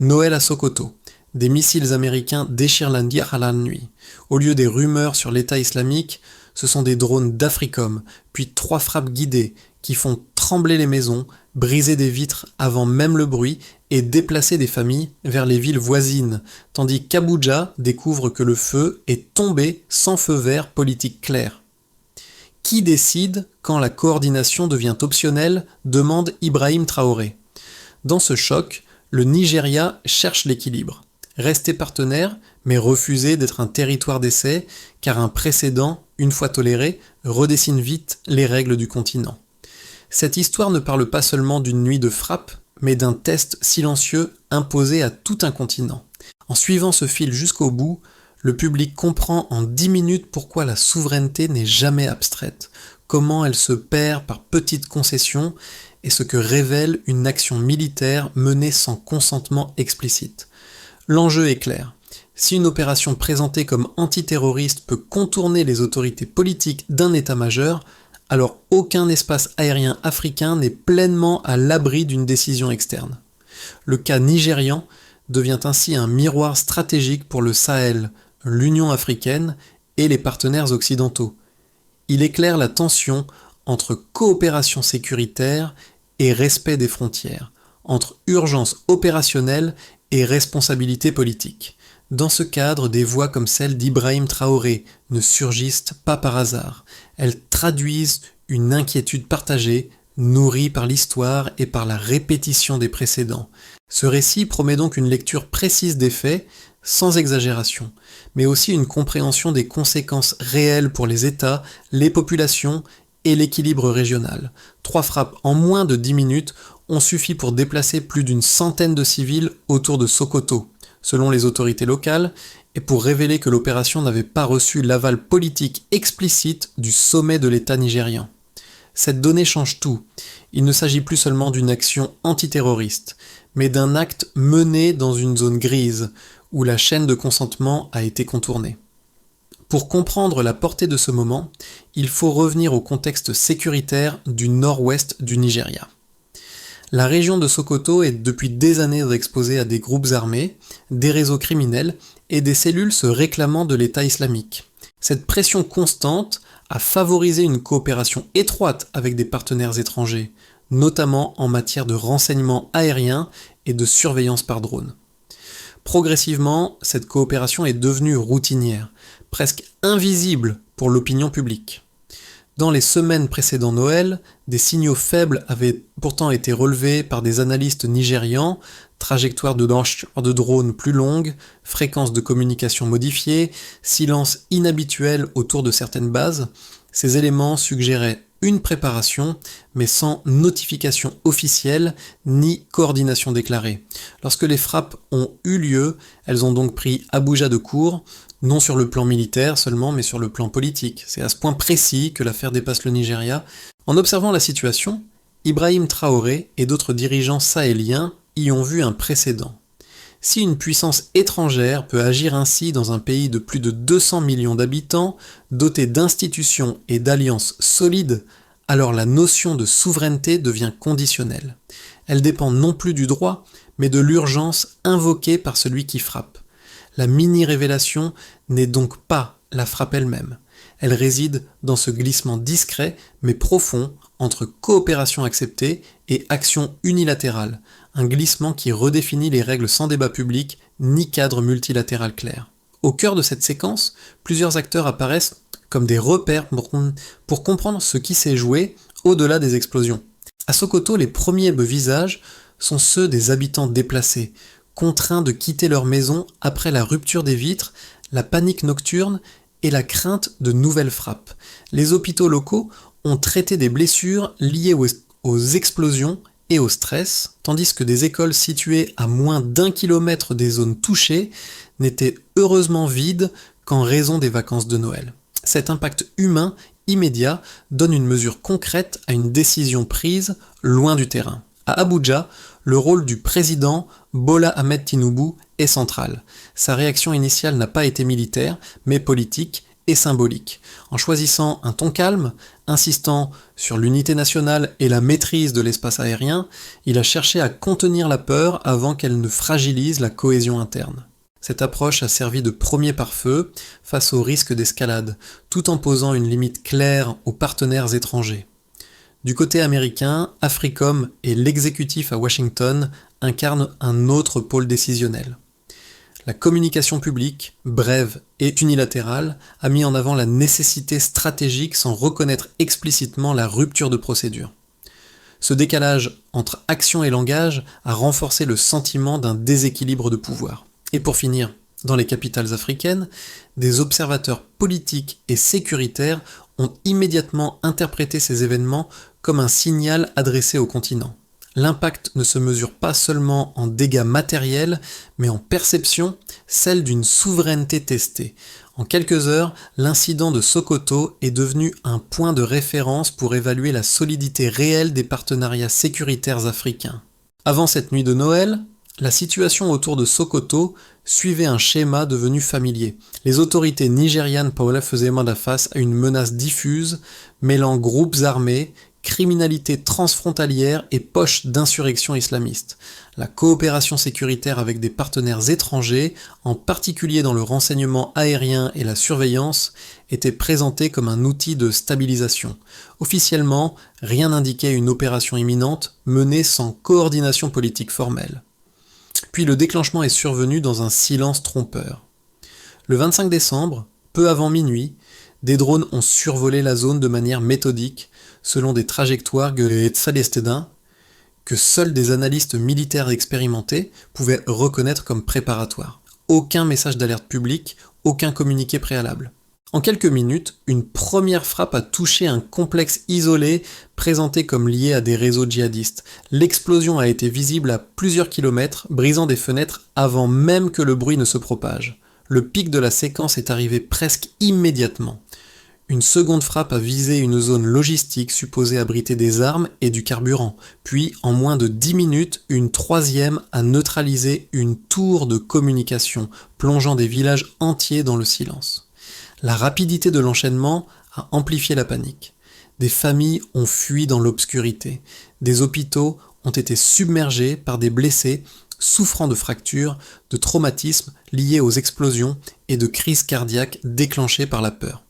Noël à Sokoto. Des missiles américains déchirent la Ndr à la nuit. Au lieu des rumeurs sur l'État islamique, ce sont des drones d'Africom, puis 3 frappes guidées qui font trembler les maisons, briser des vitres avant même le bruit et déplacer des familles vers les villes voisines, tandis qu'Abuja découvre que le feu est tombé sans feu vert politique clair. Qui décide quand la coordination devient optionnelle, demande Ibrahim Traoré. Dans ce choc, le Nigeria cherche l'équilibre. Rester partenaire, mais refuser d'être un territoire d'essai, car un précédent, une fois toléré, redessine vite les règles du continent. Cette histoire ne parle pas seulement d'une nuit de frappe, mais d'un test silencieux imposé à tout un continent. En suivant ce fil jusqu'au bout, le public comprend en 10 minutes pourquoi la souveraineté n'est jamais abstraite, comment elle se perd par petites concessions et ce que révèle une action militaire menée sans consentement explicite. L'enjeu est clair. Si une opération présentée comme antiterroriste peut contourner les autorités politiques d'un état-major, alors aucun espace aérien africain n'est pleinement à l'abri d'une décision externe. Le cas nigérian devient ainsi un miroir stratégique pour le Sahel, l'Union africaine et les partenaires occidentaux. Il éclaire la tension entre coopération sécuritaire et respect des frontières, entre urgence opérationnelle et responsabilité politique. Dans ce cadre, des voix comme celle d'Ibrahim Traoré ne surgissent pas par hasard. Elles traduisent une inquiétude partagée, nourrie par l'histoire et par la répétition des précédents. Ce récit promet donc une lecture précise des faits, sans exagération, mais aussi une compréhension des conséquences réelles pour les États, les populations et l'équilibre régional. 3 frappes en moins de 10 minutes ont suffi pour déplacer plus d'une centaine de civils autour de Sokoto, selon les autorités locales, et pour révéler que l'opération n'avait pas reçu l'aval politique explicite du sommet de l'État nigérian. Cette donnée change tout. Il ne s'agit plus seulement d'une action antiterroriste, mais d'un acte mené dans une zone grise, où la chaîne de consentement a été contournée. Pour comprendre la portée de ce moment, il faut revenir au contexte sécuritaire du nord-ouest du Nigeria. La région de Sokoto est depuis des années exposée à des groupes armés, des réseaux criminels et des cellules se réclamant de l'État islamique. Cette pression constante a favorisé une coopération étroite avec des partenaires étrangers, notamment en matière de renseignement aérien et de surveillance par drone. Progressivement, cette coopération est devenue routinière, presque invisible pour l'opinion publique. Dans les semaines précédant Noël, des signaux faibles avaient pourtant été relevés par des analystes nigérians, trajectoire de lancement de drones plus longue, fréquence de communication modifiée, silence inhabituel autour de certaines bases. Ces éléments suggéraient une préparation, mais sans notification officielle ni coordination déclarée. Lorsque les frappes ont eu lieu, elles ont donc pris Abuja de court, non sur le plan militaire seulement, mais sur le plan politique. C'est à ce point précis que l'affaire dépasse le Nigeria. En observant la situation, Ibrahim Traoré et d'autres dirigeants sahéliens y ont vu un précédent. Si une puissance étrangère peut agir ainsi dans un pays de plus de 200 millions d'habitants, doté d'institutions et d'alliances solides, alors la notion de souveraineté devient conditionnelle. Elle dépend non plus du droit, mais de l'urgence invoquée par celui qui frappe. La mini-révélation n'est donc pas la frappe elle-même. Elle réside dans ce glissement discret mais profond entre coopération acceptée et action unilatérale, un glissement qui redéfinit les règles sans débat public ni cadre multilatéral clair. Au cœur de cette séquence, plusieurs acteurs apparaissent comme des repères pour comprendre ce qui s'est joué au-delà des explosions. À Sokoto, les premiers visages sont ceux des habitants déplacés, contraints de quitter leur maison après la rupture des vitres, la panique nocturne et la crainte de nouvelles frappes. Les hôpitaux locaux ont traité des blessures liées aux explosions et au stress, tandis que des écoles situées à moins d'1 kilomètre des zones touchées n'étaient heureusement vides qu'en raison des vacances de Noël. Cet impact humain immédiat donne une mesure concrète à une décision prise loin du terrain. À Abuja, le rôle du président Bola Ahmed Tinubu est central. Sa réaction initiale n'a pas été militaire, mais politique, et symbolique. En choisissant un ton calme, insistant sur l'unité nationale et la maîtrise de l'espace aérien, il a cherché à contenir la peur avant qu'elle ne fragilise la cohésion interne. Cette approche a servi de premier pare-feu face au risque d'escalade, tout en posant une limite claire aux partenaires étrangers. Du côté américain, AFRICOM et l'exécutif à Washington incarnent un autre pôle décisionnel. La communication publique, brève et unilatérale, a mis en avant la nécessité stratégique sans reconnaître explicitement la rupture de procédure. Ce décalage entre action et langage a renforcé le sentiment d'un déséquilibre de pouvoir. Et pour finir, dans les capitales africaines, des observateurs politiques et sécuritaires ont immédiatement interprété ces événements comme un signal adressé au continent. L'impact ne se mesure pas seulement en dégâts matériels, mais en perception, celle d'une souveraineté testée. En quelques heures, l'incident de Sokoto est devenu un point de référence pour évaluer la solidité réelle des partenariats sécuritaires africains. Avant cette nuit de Noël, la situation autour de Sokoto suivait un schéma devenu familier. Les autorités nigérianes faisaient face à une menace diffuse, mêlant groupes armés, criminalité transfrontalière et poches d'insurrection islamiste. La coopération sécuritaire avec des partenaires étrangers, en particulier dans le renseignement aérien et la surveillance, était présentée comme un outil de stabilisation. Officiellement, rien n'indiquait une opération imminente menée sans coordination politique formelle. Puis le déclenchement est survenu dans un silence trompeur. Le 25 décembre, peu avant minuit, des drones ont survolé la zone de manière méthodique, selon des trajectoires que seuls des analystes militaires expérimentés pouvaient reconnaître comme préparatoires. Aucun message d'alerte public, aucun communiqué préalable. En quelques minutes, une première frappe a touché un complexe isolé présenté comme lié à des réseaux djihadistes. L'explosion a été visible à plusieurs kilomètres, brisant des fenêtres avant même que le bruit ne se propage. Le pic de la séquence est arrivé presque immédiatement. Une seconde frappe a visé une zone logistique supposée abriter des armes et du carburant. Puis, en moins de 10 minutes, une troisième a neutralisé une tour de communication, plongeant des villages entiers dans le silence. La rapidité de l'enchaînement a amplifié la panique. Des familles ont fui dans l'obscurité. Des hôpitaux ont été submergés par des blessés souffrant de fractures, de traumatismes liés aux explosions et de crises cardiaques déclenchées par la peur.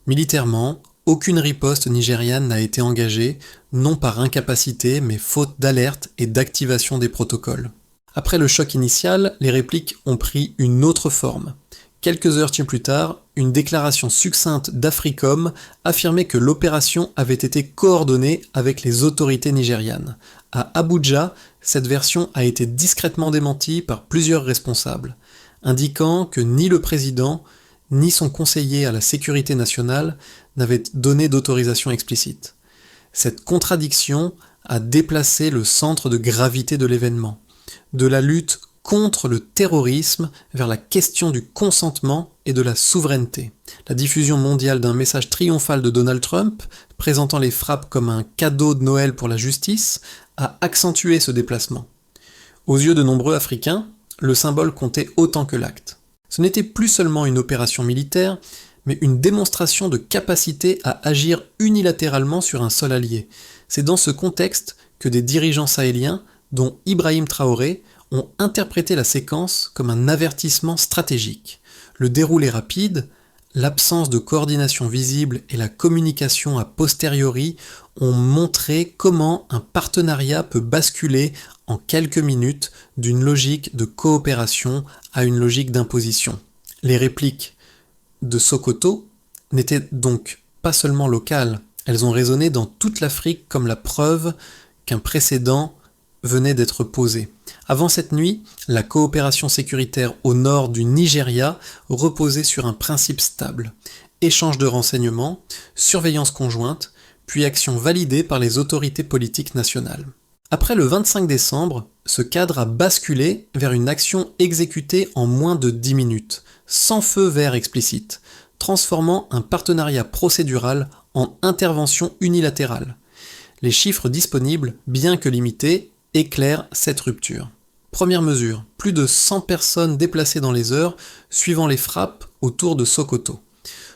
Militairement, aucune riposte nigériane n'a été engagée, non par incapacité, mais faute d'alerte et d'activation des protocoles. Après le choc initial, les répliques ont pris une autre forme. Quelques heures plus tard, une déclaration succincte d'AFRICOM affirmait que l'opération avait été coordonnée avec les autorités nigérianes. À Abuja, cette version a été discrètement démentie par plusieurs responsables, indiquant que ni le président ni son conseiller à la sécurité nationale n'avaient donné d'autorisation explicite. Cette contradiction a déplacé le centre de gravité de l'événement, de la lutte contre le terrorisme vers la question du consentement et de la souveraineté. La diffusion mondiale d'un message triomphal de Donald Trump, présentant les frappes comme un cadeau de Noël pour la justice, a accentué ce déplacement. Aux yeux de nombreux Africains, le symbole comptait autant que l'acte. Ce n'était plus seulement une opération militaire, mais une démonstration de capacité à agir unilatéralement sur un seul allié. C'est dans ce contexte que des dirigeants sahéliens, dont Ibrahim Traoré, ont interprété la séquence comme un avertissement stratégique. Le déroulé rapide, l'absence de coordination visible et la communication a posteriori ont montré comment un partenariat peut basculer en quelques minutes d'une logique de coopération à une logique d'imposition. Les répliques de Sokoto n'étaient donc pas seulement locales, elles ont résonné dans toute l'Afrique comme la preuve qu'un précédent venait d'être posé. Avant cette nuit, la coopération sécuritaire au nord du Nigeria reposait sur un principe stable. Échange de renseignements, surveillance conjointe, puis action validée par les autorités politiques nationales. Après le 25 décembre, ce cadre a basculé vers une action exécutée en moins de 10 minutes, sans feu vert explicite, transformant un partenariat procédural en intervention unilatérale. Les chiffres disponibles, bien que limités, éclairent cette rupture. Première mesure, plus de 100 personnes déplacées dans les heures suivant les frappes autour de Sokoto.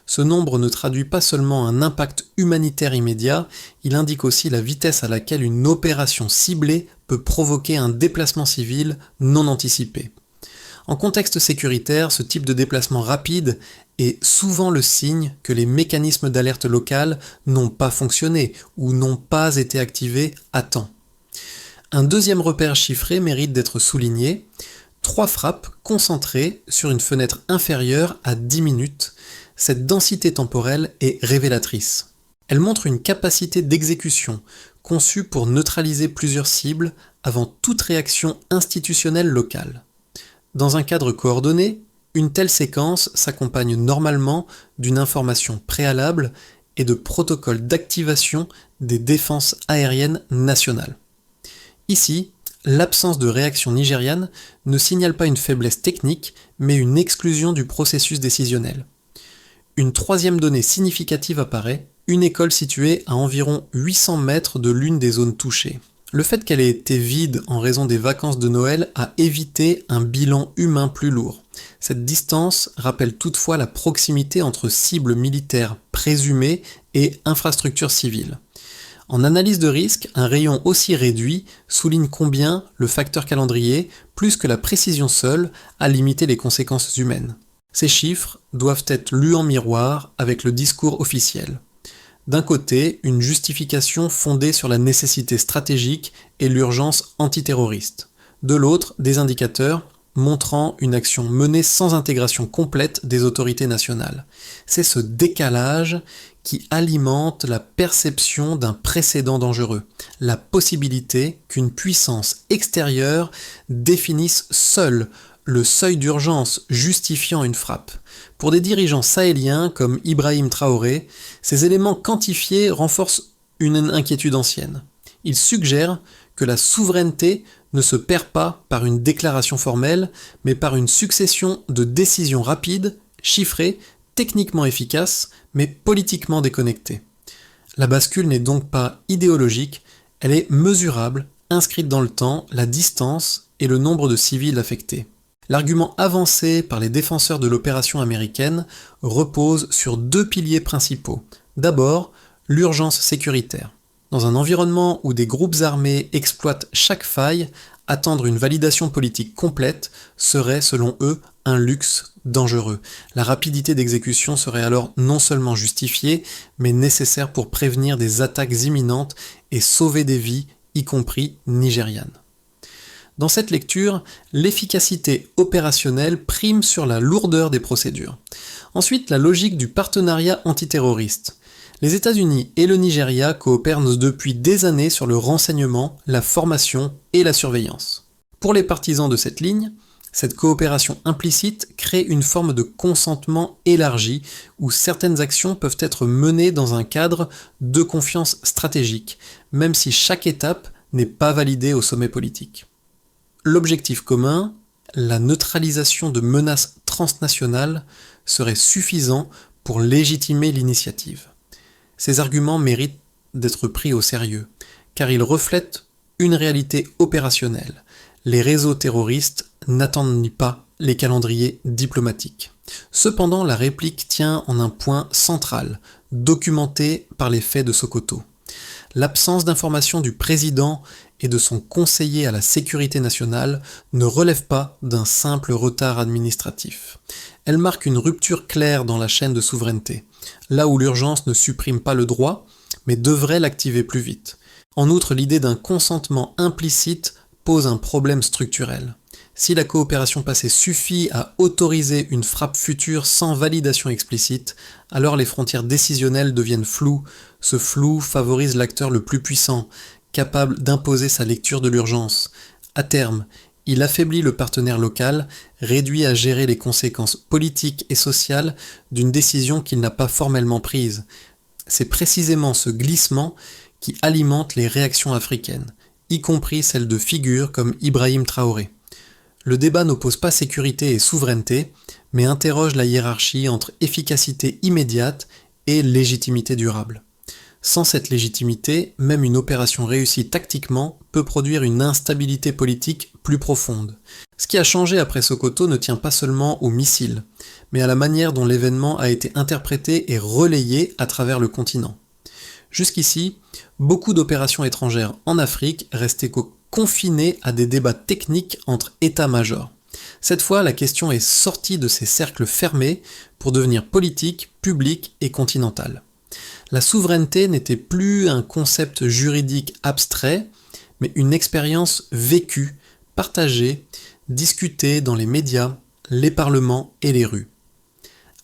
Ce nombre ne traduit pas seulement un impact humanitaire immédiat, il indique aussi la vitesse à laquelle une opération ciblée peut provoquer un déplacement civil non anticipé. En contexte sécuritaire, ce type de déplacement rapide est souvent le signe que les mécanismes d'alerte locale n'ont pas fonctionné ou n'ont pas été activés à temps. Un deuxième repère chiffré mérite d'être souligné: 3 frappes concentrées sur une fenêtre inférieure à 10 minutes. Cette densité temporelle est révélatrice. Elle montre une capacité d'exécution conçue pour neutraliser plusieurs cibles avant toute réaction institutionnelle locale. Dans un cadre coordonné, une telle séquence s'accompagne normalement d'une information préalable et de protocoles d'activation des défenses aériennes nationales. Ici, l'absence de réaction nigériane ne signale pas une faiblesse technique, mais une exclusion du processus décisionnel. Une troisième donnée significative apparaît: une école située à environ 800 mètres de l'une des zones touchées. Le fait qu'elle ait été vide en raison des vacances de Noël a évité un bilan humain plus lourd. Cette distance rappelle toutefois la proximité entre cibles militaires présumées et infrastructures civiles. En analyse de risque, un rayon aussi réduit souligne combien le facteur calendrier, plus que la précision seule, a limité les conséquences humaines. Ces chiffres doivent être lus en miroir avec le discours officiel. D'un côté, une justification fondée sur la nécessité stratégique et l'urgence antiterroriste. De l'autre, des indicateurs montrant une action menée sans intégration complète des autorités nationales. C'est ce décalage qui alimente la perception d'un précédent dangereux, la possibilité qu'une puissance extérieure définisse seule le seuil d'urgence justifiant une frappe. Pour des dirigeants sahéliens comme Ibrahim Traoré, ces éléments quantifiés renforcent une inquiétude ancienne. Ils suggèrent que la souveraineté ne se perd pas par une déclaration formelle, mais par une succession de décisions rapides, chiffrées, techniquement efficaces, mais politiquement déconnectées. La bascule n'est donc pas idéologique, elle est mesurable, inscrite dans le temps, la distance et le nombre de civils affectés. L'argument avancé par les défenseurs de l'opération américaine repose sur 2 piliers principaux. D'abord, l'urgence sécuritaire. Dans un environnement où des groupes armés exploitent chaque faille, attendre une validation politique complète serait, selon eux, un luxe dangereux. La rapidité d'exécution serait alors non seulement justifiée, mais nécessaire pour prévenir des attaques imminentes et sauver des vies, y compris nigérianes. Dans cette lecture, l'efficacité opérationnelle prime sur la lourdeur des procédures. Ensuite, la logique du partenariat antiterroriste. Les États-Unis et le Nigeria coopèrent depuis des années sur le renseignement, la formation et la surveillance. Pour les partisans de cette ligne, cette coopération implicite crée une forme de consentement élargi où certaines actions peuvent être menées dans un cadre de confiance stratégique, même si chaque étape n'est pas validée au sommet politique. L'objectif commun, la neutralisation de menaces transnationales, serait suffisant pour légitimer l'initiative. Ces arguments méritent d'être pris au sérieux, car ils reflètent une réalité opérationnelle. Les réseaux terroristes n'attendent ni pas les calendriers diplomatiques. Cependant, la réplique tient en un point central, documenté par les faits de Sokoto. L'absence d'information du président et de son conseiller à la sécurité nationale ne relève pas d'un simple retard administratif. Elle marque une rupture claire dans la chaîne de souveraineté, là où l'urgence ne supprime pas le droit, mais devrait l'activer plus vite. En outre, l'idée d'un consentement implicite pose un problème structurel. Si la coopération passée suffit à autoriser une frappe future sans validation explicite, alors les frontières décisionnelles deviennent floues. Ce flou favorise l'acteur le plus puissant, capable d'imposer sa lecture de l'urgence. À terme, il affaiblit le partenaire local, réduit à gérer les conséquences politiques et sociales d'une décision qu'il n'a pas formellement prise. C'est précisément ce glissement qui alimente les réactions africaines, y compris celles de figures comme Ibrahim Traoré. Le débat n'oppose pas sécurité et souveraineté, mais interroge la hiérarchie entre efficacité immédiate et légitimité durable. Sans cette légitimité, même une opération réussie tactiquement peut produire une instabilité politique plus profonde. Ce qui a changé après Sokoto ne tient pas seulement aux missiles, mais à la manière dont l'événement a été interprété et relayé à travers le continent. Jusqu'ici, beaucoup d'opérations étrangères en Afrique restaient confinées à des débats techniques entre États-majors. Cette fois, la question est sortie de ces cercles fermés pour devenir politique, publique et continentale. La souveraineté n'était plus un concept juridique abstrait, mais une expérience vécue, partagée, discutée dans les médias, les parlements et les rues.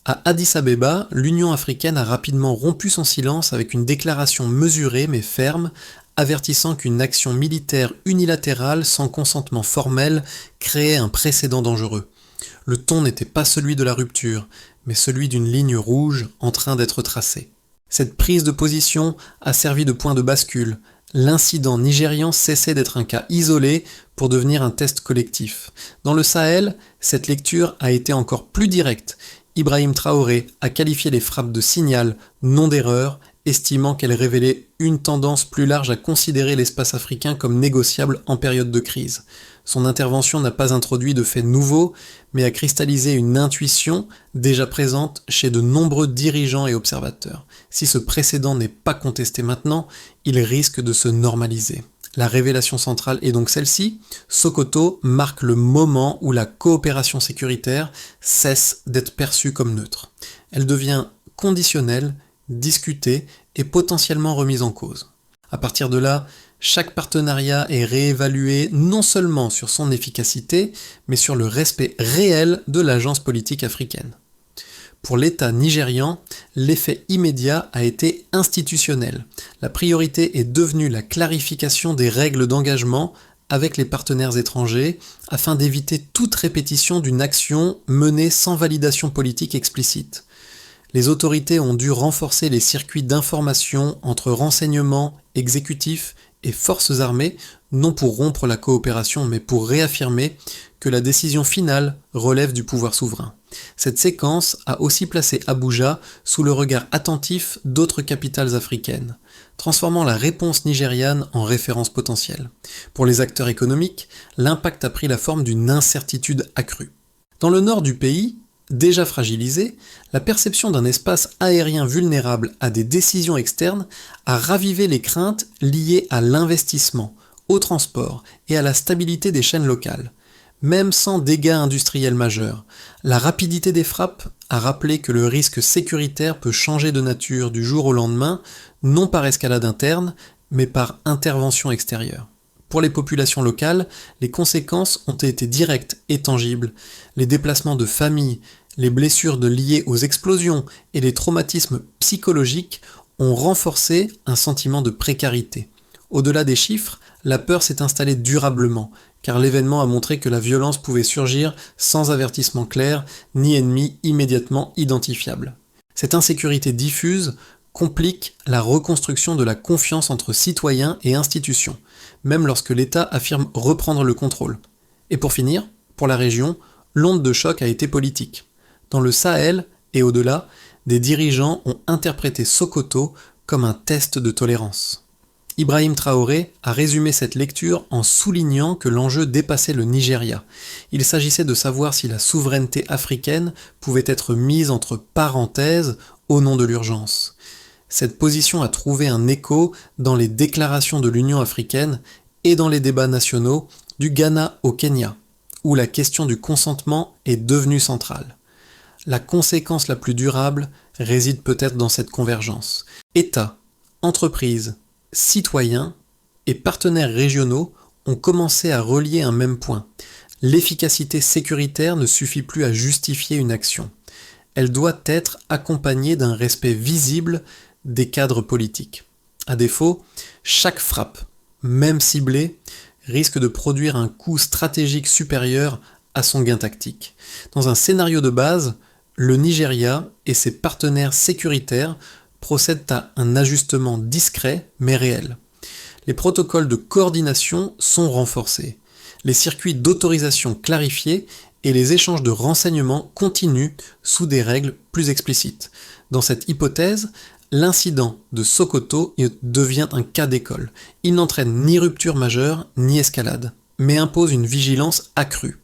À Addis Abeba, l'Union africaine a rapidement rompu son silence avec une déclaration mesurée mais ferme, avertissant qu'une action militaire unilatérale sans consentement formel créait un précédent dangereux. Le ton n'était pas celui de la rupture, mais celui d'une ligne rouge en train d'être tracée. Cette prise de position a servi de point de bascule. L'incident nigérian cessait d'être un cas isolé pour devenir un test collectif. Dans le Sahel, cette lecture a été encore plus directe. Ibrahim Traoré a qualifié les frappes de signal, non d'erreur, estimant qu'elles révélaient une tendance plus large à considérer l'espace africain comme négociable en période de crise. Son intervention n'a pas introduit de faits nouveaux, mais a cristallisé une intuition déjà présente chez de nombreux dirigeants et observateurs. Si ce précédent n'est pas contesté maintenant, il risque de se normaliser. La révélation centrale est donc celle-ci. Sokoto marque le moment où la coopération sécuritaire cesse d'être perçue comme neutre. Elle devient conditionnelle, discutée et potentiellement remise en cause. À partir de là, chaque partenariat est réévalué non seulement sur son efficacité, mais sur le respect réel de l'agence politique africaine. Pour l'État nigérian, l'effet immédiat a été institutionnel. La priorité est devenue la clarification des règles d'engagement avec les partenaires étrangers afin d'éviter toute répétition d'une action menée sans validation politique explicite. Les autorités ont dû renforcer les circuits d'information entre renseignements, exécutifs et forces armées, non pour rompre la coopération, mais pour réaffirmer que la décision finale relève du pouvoir souverain. Cette séquence a aussi placé Abuja sous le regard attentif d'autres capitales africaines, transformant la réponse nigériane en référence potentielle. Pour les acteurs économiques, l'impact a pris la forme d'une incertitude accrue. Dans le nord du pays, déjà fragilisé, la perception d'un espace aérien vulnérable à des décisions externes a ravivé les craintes liées à l'investissement, au transport et à la stabilité des chaînes locales. Même sans dégâts industriels majeurs, la rapidité des frappes a rappelé que le risque sécuritaire peut changer de nature du jour au lendemain, non par escalade interne, mais par intervention extérieure. Pour les populations locales, les conséquences ont été directes et tangibles. Les déplacements de familles, les blessures liées aux explosions et les traumatismes psychologiques ont renforcé un sentiment de précarité. Au-delà des chiffres, la peur s'est installée durablement, car l'événement a montré que la violence pouvait surgir sans avertissement clair, ni ennemi immédiatement identifiable. Cette insécurité diffuse complique la reconstruction de la confiance entre citoyens et institutions, même lorsque l'État affirme reprendre le contrôle. Et pour finir, pour la région, l'onde de choc a été politique. Dans le Sahel et au-delà, des dirigeants ont interprété Sokoto comme un test de tolérance. Ibrahim Traoré a résumé cette lecture en soulignant que l'enjeu dépassait le Nigeria. Il s'agissait de savoir si la souveraineté africaine pouvait être mise entre parenthèses au nom de l'urgence. Cette position a trouvé un écho dans les déclarations de l'Union africaine et dans les débats nationaux du Ghana au Kenya, où la question du consentement est devenue centrale. La conséquence la plus durable réside peut-être dans cette convergence. États, entreprises, citoyens et partenaires régionaux ont commencé à relier un même point. L'efficacité sécuritaire ne suffit plus à justifier une action. Elle doit être accompagnée d'un respect visible des cadres politiques. À défaut, chaque frappe, même ciblée, risque de produire un coût stratégique supérieur à son gain tactique. Dans un scénario de base, le Nigeria et ses partenaires sécuritaires procèdent à un ajustement discret mais réel. Les protocoles de coordination sont renforcés, les circuits d'autorisation clarifiés et les échanges de renseignements continuent sous des règles plus explicites. Dans cette hypothèse, l'incident de Sokoto devient un cas d'école. Il n'entraîne ni rupture majeure ni escalade, mais impose une vigilance accrue.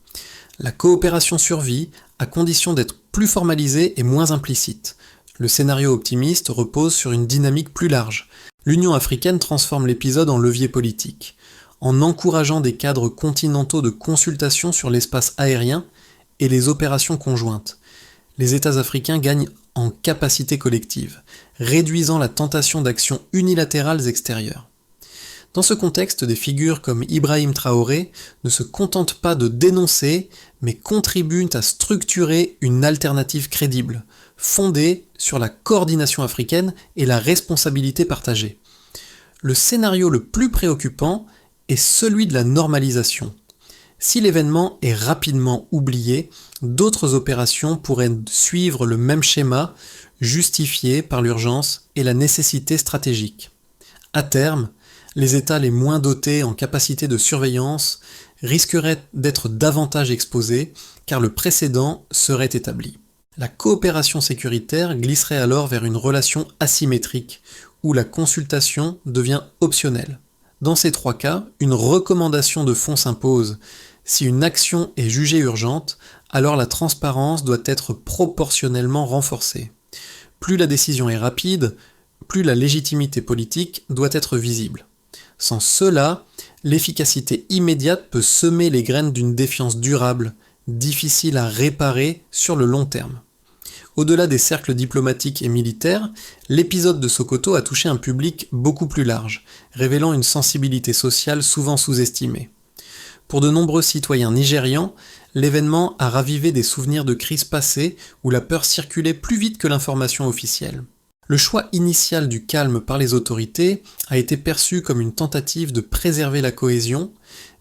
La coopération survit à condition d'être plus formalisée et moins implicite. Le scénario optimiste repose sur une dynamique plus large. L'Union africaine transforme l'épisode en levier politique, en encourageant des cadres continentaux de consultation sur l'espace aérien et les opérations conjointes. Les États africains gagnent en capacité collective, réduisant la tentation d'actions unilatérales extérieures. Dans ce contexte, des figures comme Ibrahim Traoré ne se contentent pas de dénoncer, mais contribuent à structurer une alternative crédible, fondée sur la coordination africaine et la responsabilité partagée. Le scénario le plus préoccupant est celui de la normalisation. Si l'événement est rapidement oublié, d'autres opérations pourraient suivre le même schéma, justifié par l'urgence et la nécessité stratégique. À terme, les États les moins dotés en capacité de surveillance risqueraient d'être davantage exposés, car le précédent serait établi. La coopération sécuritaire glisserait alors vers une relation asymétrique, où la consultation devient optionnelle. Dans ces trois cas, une recommandation de fonds s'impose. Si une action est jugée urgente, alors la transparence doit être proportionnellement renforcée. Plus la décision est rapide, plus la légitimité politique doit être visible. Sans cela, l'efficacité immédiate peut semer les graines d'une défiance durable, difficile à réparer sur le long terme. Au-delà des cercles diplomatiques et militaires, l'épisode de Sokoto a touché un public beaucoup plus large, révélant une sensibilité sociale souvent sous-estimée. Pour de nombreux citoyens nigérians, l'événement a ravivé des souvenirs de crises passées où la peur circulait plus vite que l'information officielle. Le choix initial du calme par les autorités a été perçu comme une tentative de préserver la cohésion,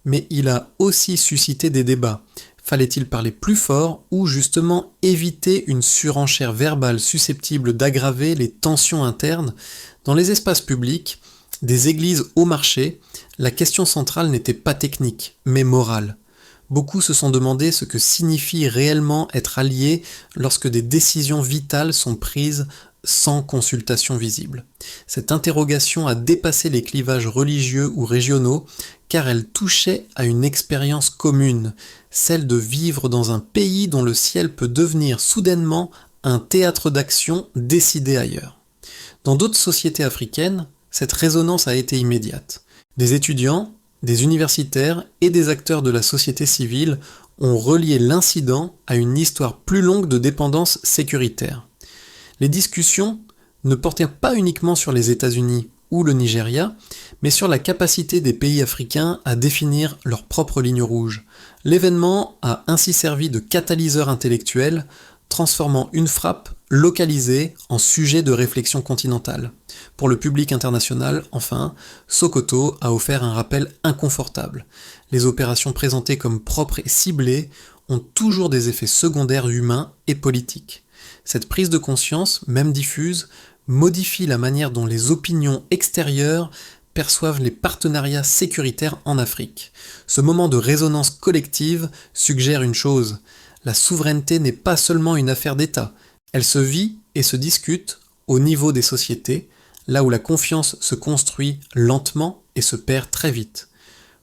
mais il a aussi suscité des débats. Fallait-il parler plus fort ou justement éviter une surenchère verbale susceptible d'aggraver les tensions internes? Dans les espaces publics, des églises au marché, la question centrale n'était pas technique, mais morale. Beaucoup se sont demandé ce que signifie réellement être allié lorsque des décisions vitales sont prises sans consultation visible. Cette interrogation a dépassé les clivages religieux ou régionaux, car elle touchait à une expérience commune, celle de vivre dans un pays dont le ciel peut devenir soudainement un théâtre d'action décidé ailleurs. Dans d'autres sociétés africaines, cette résonance a été immédiate. Des étudiants, des universitaires et des acteurs de la société civile ont relié l'incident à une histoire plus longue de dépendance sécuritaire. Les discussions ne portaient pas uniquement sur les États-Unis ou le Nigeria, mais sur la capacité des pays africains à définir leurs propres lignes rouges. L'événement a ainsi servi de catalyseur intellectuel, transformant une frappe localisée en sujet de réflexion continentale. Pour le public international, enfin, Sokoto a offert un rappel inconfortable. Les opérations présentées comme propres et ciblées ont toujours des effets secondaires humains et politiques. Cette prise de conscience, même diffuse, modifie la manière dont les opinions extérieures perçoivent les partenariats sécuritaires en Afrique. Ce moment de résonance collective suggère une chose: la souveraineté n'est pas seulement une affaire d'État, elle se vit et se discute au niveau des sociétés, là où la confiance se construit lentement et se perd très vite.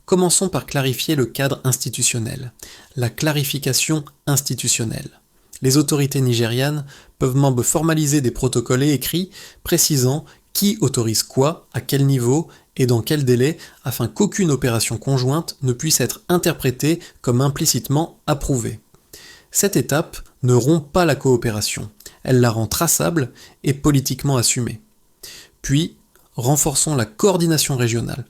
Commençons par clarifier le cadre institutionnel, la clarification institutionnelle. Les autorités nigérianes peuvent même formaliser des protocoles écrits précisant qui autorise quoi, à quel niveau et dans quel délai, afin qu'aucune opération conjointe ne puisse être interprétée comme implicitement approuvée. Cette étape ne rompt pas la coopération, elle la rend traçable et politiquement assumée. Puis, renforçons la coordination régionale.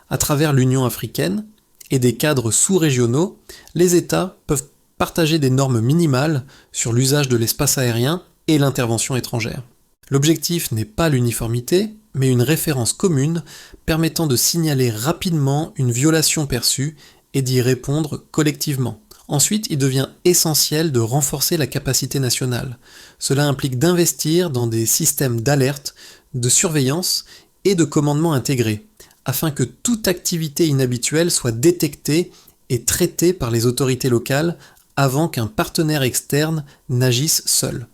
À travers l'Union africaine et des cadres sous-régionaux, les États peuvent partager des normes minimales sur l'usage de l'espace aérien et l'intervention étrangère. L'objectif n'est pas l'uniformité, mais une référence commune permettant de signaler rapidement une violation perçue et d'y répondre collectivement. Ensuite, il devient essentiel de renforcer la capacité nationale. Cela implique d'investir dans des systèmes d'alerte, de surveillance et de commandement intégrés, afin que toute activité inhabituelle soit détectée et traitée par les autorités locales avant qu'un partenaire externe n'agisse seul.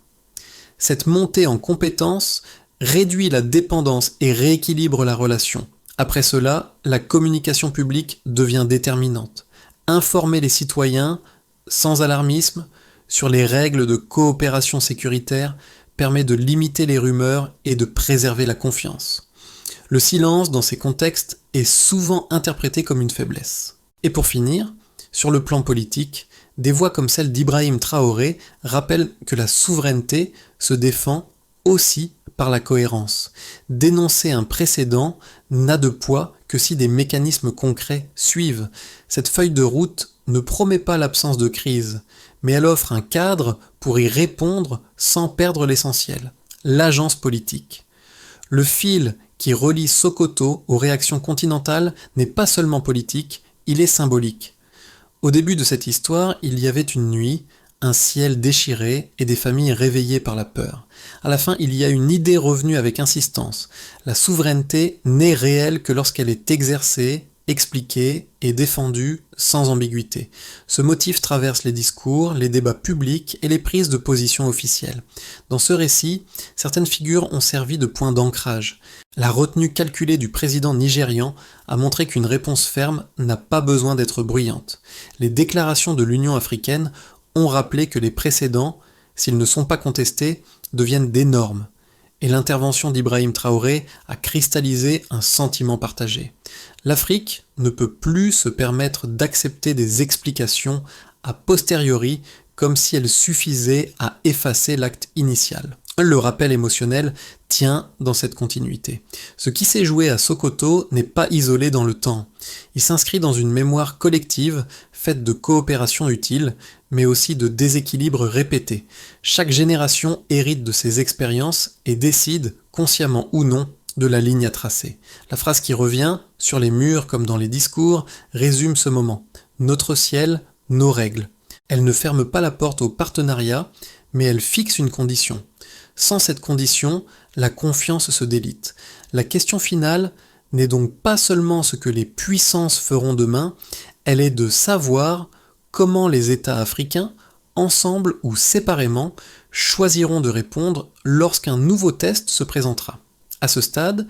Cette montée en compétences réduit la dépendance et rééquilibre la relation. Après cela, la communication publique devient déterminante. Informer les citoyens sans alarmisme, sur les règles de coopération sécuritaire permet de limiter les rumeurs et de préserver la confiance. Le silence, dans ces contextes, est souvent interprété comme une faiblesse. Et pour finir, sur le plan politique, des voix comme celle d'Ibrahim Traoré rappellent que la souveraineté se défend aussi par la cohérence. Dénoncer un précédent n'a de poids que si des mécanismes concrets suivent. Cette feuille de route ne promet pas l'absence de crise, mais elle offre un cadre pour y répondre sans perdre l'essentiel, l'agence politique. Le fil qui relie Sokoto aux réactions continentales n'est pas seulement politique, il est symbolique. Au début de cette histoire, il y avait une nuit, un ciel déchiré et des familles réveillées par la peur. À la fin, il y a une idée revenue avec insistance. La souveraineté n'est réelle que lorsqu'elle est exercée, expliquée et défendue sans ambiguïté. Ce motif traverse les discours, les débats publics et les prises de position officielles. Dans ce récit, certaines figures ont servi de point d'ancrage. La retenue calculée du président nigérian a montré qu'une réponse ferme n'a pas besoin d'être bruyante. Les déclarations de l'Union africaine ont rappelé que les précédents, s'ils ne sont pas contestés, deviennent des normes. Et l'intervention d'Ibrahim Traoré a cristallisé un sentiment partagé. L'Afrique ne peut plus se permettre d'accepter des explications a posteriori comme si elles suffisaient à effacer l'acte initial. Le rappel émotionnel tient dans cette continuité. Ce qui s'est joué à Sokoto n'est pas isolé dans le temps. Il s'inscrit dans une mémoire collective faite de coopération utile, mais aussi de déséquilibres répétés. Chaque génération hérite de ses expériences et décide, consciemment ou non, de la ligne à tracer. La phrase qui revient, sur les murs comme dans les discours, résume ce moment. Notre ciel, nos règles. Elle ne ferme pas la porte au partenariat, mais elle fixe une condition. Sans cette condition, la confiance se délite. La question finale n'est donc pas seulement ce que les puissances feront demain, elle est de savoir comment les États africains, ensemble ou séparément, choisiront de répondre lorsqu'un nouveau test se présentera. À ce stade,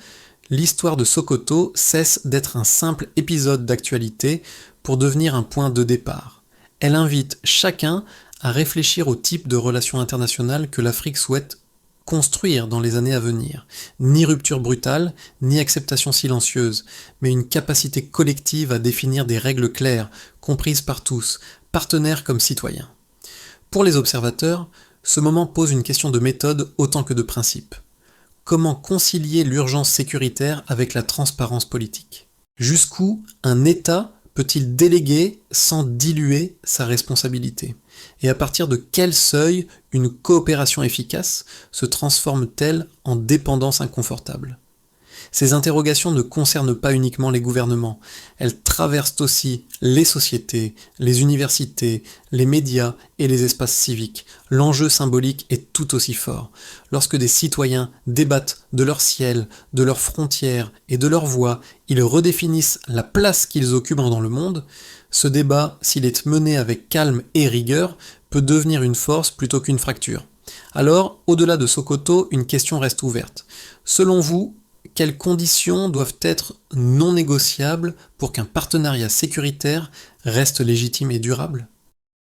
l'histoire de Sokoto cesse d'être un simple épisode d'actualité pour devenir un point de départ. Elle invite chacun à réfléchir au type de relations internationales que l'Afrique souhaite construire dans les années à venir. Ni rupture brutale, ni acceptation silencieuse, mais une capacité collective à définir des règles claires, comprises par tous, partenaires comme citoyens. Pour les observateurs, ce moment pose une question de méthode autant que de principe. Comment concilier l'urgence sécuritaire avec la transparence politique ? Jusqu'où un État peut-il déléguer sans diluer sa responsabilité ? Et à partir de quel seuil une coopération efficace se transforme-t-elle en dépendance inconfortable ? Ces interrogations ne concernent pas uniquement les gouvernements, elles traversent aussi les sociétés, les universités, les médias et les espaces civiques. L'enjeu symbolique est tout aussi fort. Lorsque des citoyens débattent de leur ciel, de leurs frontières et de leur voix, ils redéfinissent la place qu'ils occupent dans le monde. Ce débat, s'il est mené avec calme et rigueur, peut devenir une force plutôt qu'une fracture. Alors, au-delà de Sokoto, une question reste ouverte. Selon vous, quelles conditions doivent être non négociables pour qu'un partenariat sécuritaire reste légitime et durable ?